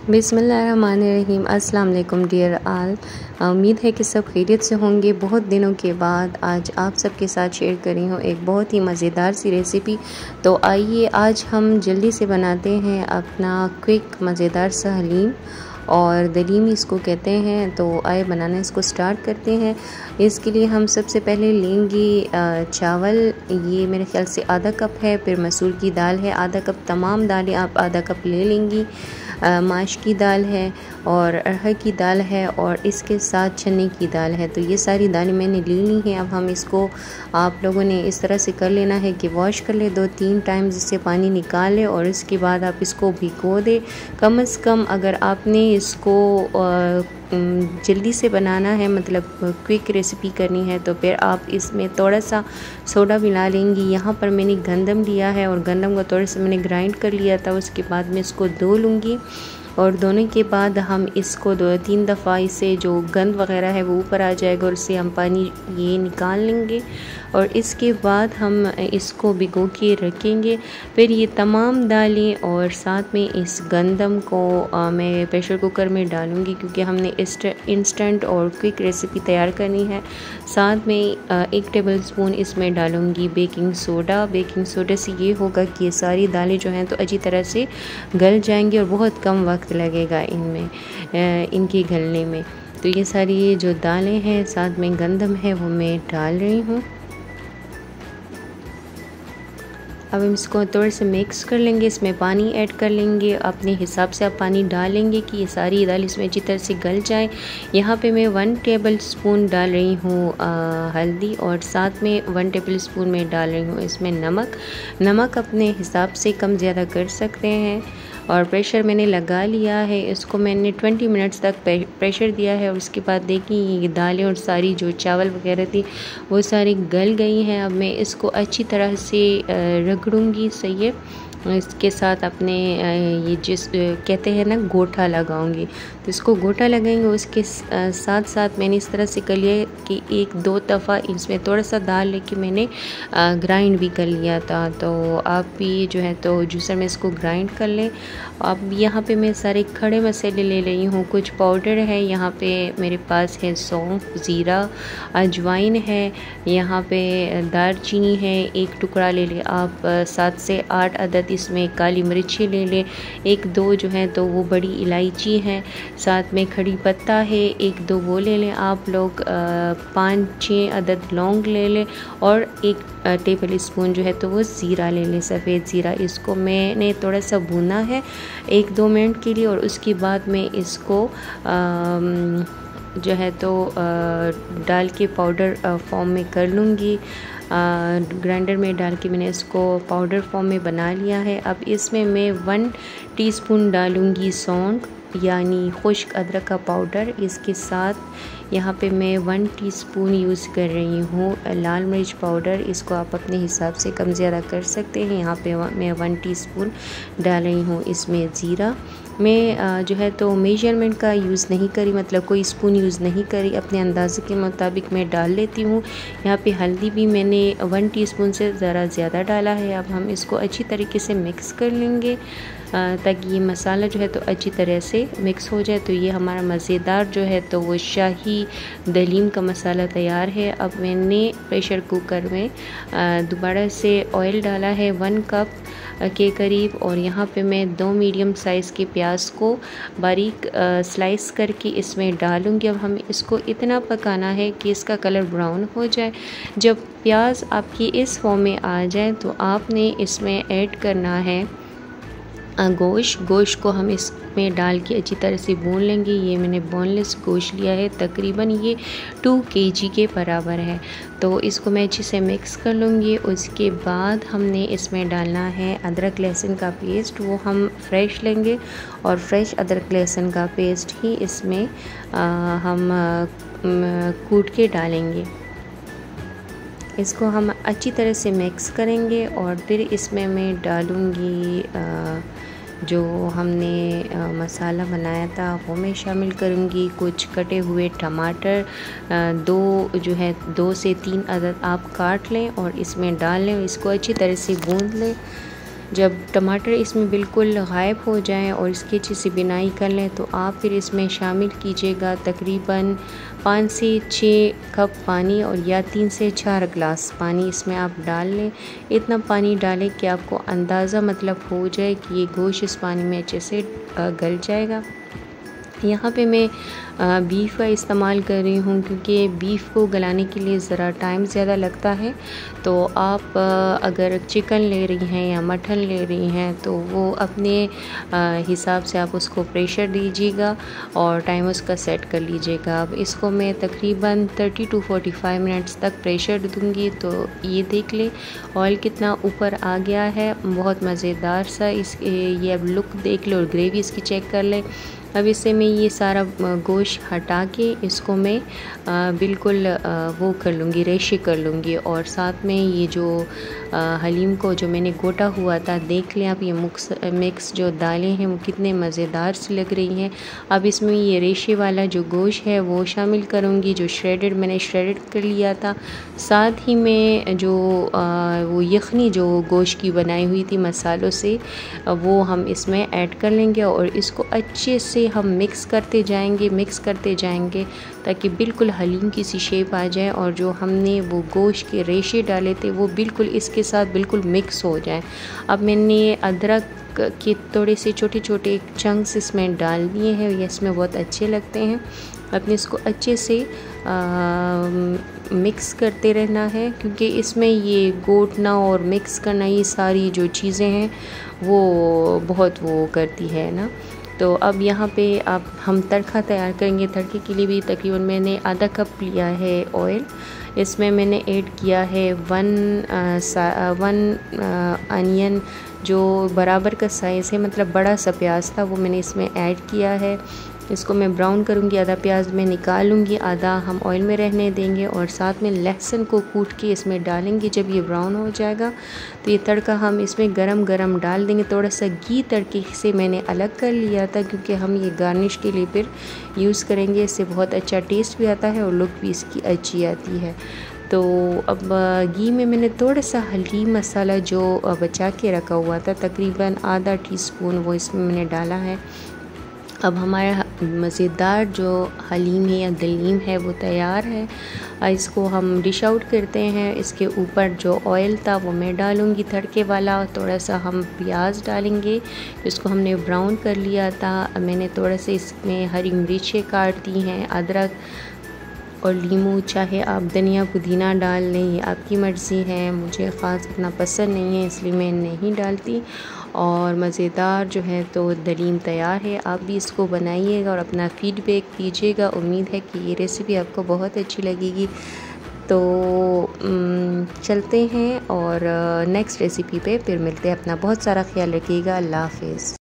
बिस्मिल्लाहिर्रहमानिर्रहीम। अस्सलाम वालेकुम डियर आल। उम्मीद है कि सब खैरियत से होंगे। बहुत दिनों के बाद आज आप सबके साथ शेयर कर रही हूँ एक बहुत ही मज़ेदार सी रेसिपी। तो आइए आज हम जल्दी से बनाते हैं अपना क्विक मज़ेदार सा हलीम, और दलीम इसको कहते हैं। तो आए बनाना इसको स्टार्ट करते हैं। इसके लिए हम सबसे पहले लेंगे चावल, ये मेरे ख्याल से आधा कप है। फिर मसूर की दाल है आधा कप, तमाम दालें आप आधा कप ले लेंगी। माश की दाल है और अरहर की दाल है और इसके साथ चने की दाल है। तो ये सारी दालें मैंने ले ली हैं। अब हम इसको आप लोगों ने इस तरह से कर लेना है कि वॉश कर ले 2-3 टाइम, जिससे पानी निकाल ले, और इसके बाद आप इसको भिगो दे कम से कम। अगर आपने इसको जल्दी से बनाना है, मतलब क्विक रेसिपी करनी है, तो फिर आप इसमें थोड़ा सा सोडा मिला लेंगी। यहाँ पर मैंने गंदम लिया है और गंदम को थोड़ा सा मैंने ग्राइंड कर लिया था। उसके बाद मैं इसको धो लूँगी, और धोने के बाद हम इसको 2-3 दफ़ा इससे जो गंद वगैरह है वो ऊपर आ जाएगा, और इससे हम पानी ये निकाल लेंगे। और इसके बाद हम इसको भिगो के रखेंगे। फिर ये तमाम दालें और साथ में इस गंदम को मैं प्रेशर कुकर में डालूँगी, क्योंकि हमने इंस्टेंट और क्विक रेसिपी तैयार करनी है। साथ में 1 टेबल स्पून इसमें डालूँगी बेकिंग सोडा। बेकिंग सोडा से ये होगा कि ये सारी दालें जो हैं तो अच्छी तरह से गल जाएंगी और बहुत कम वक्त लगेगा इनमें इनके गलने में। तो ये सारी जो दालें हैं साथ में गंदम है वो मैं डाल रही हूँ। अब हम इसको थोड़े से मिक्स कर लेंगे। इसमें पानी ऐड कर लेंगे, अपने हिसाब से आप पानी डालेंगे कि ये सारी दाल इसमें अच्छी तरह से गल जाए। यहाँ पे मैं 1 टेबल स्पून डाल रही हूँ हल्दी, और साथ में 1 टेबल स्पून में डाल रही हूँ इसमें नमक अपने हिसाब से कम ज़्यादा कर सकते हैं। और प्रेशर मैंने लगा लिया है। इसको मैंने 20 मिनट्स तक प्रेशर दिया है, और उसके बाद देखिए ये दालें और सारी जो चावल वगैरह थी वो सारी गल गई हैं। अब मैं इसको अच्छी तरह से रगड़ूंगी, सही है। इसके साथ अपने ये जिस कहते हैं ना गोटा लगाऊंगी, तो इसको गोटा लगाएंगे। उसके साथ साथ मैंने इस तरह से कर लिया कि 1-2 दफ़ा इसमें थोड़ा सा दाल लेके मैंने ग्राइंड भी कर लिया था। तो आप भी जो है तो जूसर में इसको ग्राइंड कर लें। अब यहाँ पे मैं सारे खड़े मसाले ले रही हूँ। कुछ पाउडर है, यहाँ पे मेरे पास है सौंफ, ज़ीरा, अजवाइन है, यहाँ पे दालचीनी है 1 टुकड़ा ले लें आप। 7 से 8 अदद इसमें काली मिर्ची ले लें। 1-2 जो है तो वो बड़ी इलायची है, साथ में खड़ी पत्ता है 1-2 वो ले लें आप लोग। 5-6 अदद लौंग ले लें, और 1 टेबल स्पून जो है तो वो ज़ीरा ले लें, सफ़ेद ज़ीरा। इसको मैंने थोड़ा सा भुना है 1-2 मिनट के लिए, और उसके बाद मैं इसको जो है तो डाल के पाउडर फॉर्म में कर लूँगी। ग्राइंडर में डाल के मैंने इसको पाउडर फॉर्म में बना लिया है। अब इसमें मैं 1 टीस्पून डालूँगी सौंठ, यानी खुश्क अदरक का पाउडर। इसके साथ यहाँ पे मैं 1 टीस्पून यूज़ कर रही हूँ लाल मिर्च पाउडर। इसको आप अपने हिसाब से कम ज़्यादा कर सकते हैं। यहाँ पे मैं 1 टीस्पून डाल रही हूँ इसमें ज़ीरा। मैं जो है तो मेजरमेंट का यूज़ नहीं करी, मतलब कोई स्पून यूज़ नहीं करी, अपने अंदाज़े के मुताबिक मैं डाल लेती हूँ। यहाँ पे हल्दी भी मैंने 1 टीस्पून से ज़रा ज़्यादा डाला है। अब हम इसको अच्छी तरीके से मिक्स कर लेंगे ताकि ये मसाला जो है तो अच्छी तरह से मिक्स हो जाए। तो ये हमारा मज़ेदार जो है तो वो शाही दलीम का मसाला तैयार है। अब मैंने प्रेशर कुकर में दोबारा से ऑयल डाला है 1 कप के करीब, और यहाँ पे मैं 2 मीडियम साइज़ के प्याज को बारीक स्लाइस करके इसमें डालूँगी। अब हमें इसको इतना पकाना है कि इसका कलर ब्राउन हो जाए। जब प्याज आपकी इस फॉर्म में आ जाए तो आपने इसमें ऐड करना है गोश्त को हम इसमें डाल के अच्छी तरह से भून लेंगे। ये मैंने बोनलेस गोश्त लिया है, तकरीबन ये 2 kg के बराबर है। तो इसको मैं अच्छे से मिक्स कर लूँगी। उसके बाद हमने इसमें डालना है अदरक लहसुन का पेस्ट, वो हम फ्रेश लेंगे, और फ्रेश अदरक लहसुन का पेस्ट ही इसमें हम कूट के डालेंगे। इसको हम अच्छी तरह से मिक्स करेंगे, और फिर इसमें मैं डालूँगी जो हमने मसाला बनाया था वो मैं शामिल करूँगी। कुछ कटे हुए टमाटर 2 से 3 अदद आप काट लें और इसमें डाल लें। इसको अच्छी तरह से भून लें। जब टमाटर इसमें बिल्कुल गायब हो जाएं और इसकी अच्छी सी बिनाई कर लें तो आप फिर इसमें शामिल कीजिएगा तकरीबन 5 से 6 कप पानी और या 3 से 4 गिलास पानी इसमें आप डाल लें। इतना पानी डालें कि आपको अंदाज़ा मतलब हो जाए कि ये गोश्त इस पानी में अच्छे से गल जाएगा। यहाँ पे मैं बीफ का इस्तेमाल कर रही हूँ क्योंकि बीफ को गलाने के लिए ज़रा टाइम ज़्यादा लगता है। तो आप अगर चिकन ले रही हैं या मटन ले रही हैं तो वो अपने हिसाब से आप उसको प्रेशर दीजिएगा और टाइम उसका सेट कर लीजिएगा। अब इसको मैं तकरीबन 30 to 45 मिनट्स तक प्रेशर दूँगी। तो ये देख लें ऑयल कितना ऊपर आ गया है, बहुत मज़ेदार सा ये अब लुक देख लो और ग्रेवी इसकी चेक कर लें। अब इससे मैं ये सारा गोश्त हटा के इसको मैं बिल्कुल वो कर लूँगी, रेशे कर लूँगी। और साथ में ये जो हलीम को जो मैंने गोटा हुआ था, देख लें आप ये मिक्स जो दालें हैं वो कितने मज़ेदार सी लग रही हैं। अब इसमें ये रेशे वाला जो गोश्त है वो शामिल करूँगी, जो मैंने श्रेडेड कर लिया था। साथ ही में जो वो यखनी जो गोश्त की बनाई हुई थी मसालों से, वो हम इसमें ऐड कर लेंगे और इसको अच्छे से हम मिक्स करते जाएंगे ताकि बिल्कुल हलीम की सी शेप आ जाए और जो हमने वो गोश्त के रेशे डाले थे वो बिल्कुल इसके साथ बिल्कुल मिक्स हो जाए। अब मैंने अदरक के थोड़े से छोटे छोटे चंक्स इसमें डाल दिए हैं, ये इसमें बहुत अच्छे लगते हैं। अपने इसको अच्छे से मिक्स करते रहना है क्योंकि इसमें ये गोटना और मिक्स करना ये सारी जो चीज़ें हैं वो बहुत वो करती है ना। तो अब यहाँ पे अब हम तड़का तैयार करेंगे। तड़के के लिए भी तकरीबन मैंने आधा कप लिया है ऑयल। इसमें मैंने ऐड किया है वन अनियन जो बराबर का साइज़ है, मतलब बड़ा सा प्याज था, वो मैंने इसमें ऐड किया है। इसको मैं ब्राउन करूँगी, आधा प्याज में निकालूँगी, आधा हम ऑयल में रहने देंगे और साथ में लहसुन को कूट के इसमें डालेंगे। जब ये ब्राउन हो जाएगा तो ये तड़का हम इसमें गरम गरम डाल देंगे। थोड़ा सा घी तड़के से मैंने अलग कर लिया था क्योंकि हम ये गार्निश के लिए फिर यूज़ करेंगे। इससे बहुत अच्छा टेस्ट भी आता है और लुक भी इसकी अच्छी आती है। तो अब घी में मैंने थोड़ा सा हलीम मसाला जो बचा के रखा हुआ था, तकरीबन आधा टीस्पून, वो इसमें मैंने डाला है। अब हमारा मज़ेदार जो हलीम है या दलीम है वो तैयार है। इसको हम डिश आउट करते हैं। इसके ऊपर जो ऑयल था वो मैं डालूँगी तड़के वाला, थोड़ा सा हम प्याज डालेंगे जिसको हमने ब्राउन कर लिया था। मैंने थोड़ा सा इसमें हरी मिर्चें काट दी हैं, अदरक और लीमू, चाहे आप धनिया पुदीना डाल लें, ये आपकी मर्ज़ी है। मुझे ख़ास इतना पसंद नहीं है इसलिए मैं नहीं डालती। और मज़ेदार जो है तो दलीम तैयार है। आप भी इसको बनाइएगा और अपना फ़ीडबैक दीजिएगा। उम्मीद है कि ये रेसिपी आपको बहुत अच्छी लगेगी। तो चलते हैं और नेक्स्ट रेसिपी पे फिर मिलते हैं। अपना बहुत सारा ख्याल रखिएगा। अल्लाह हाफ़िज़।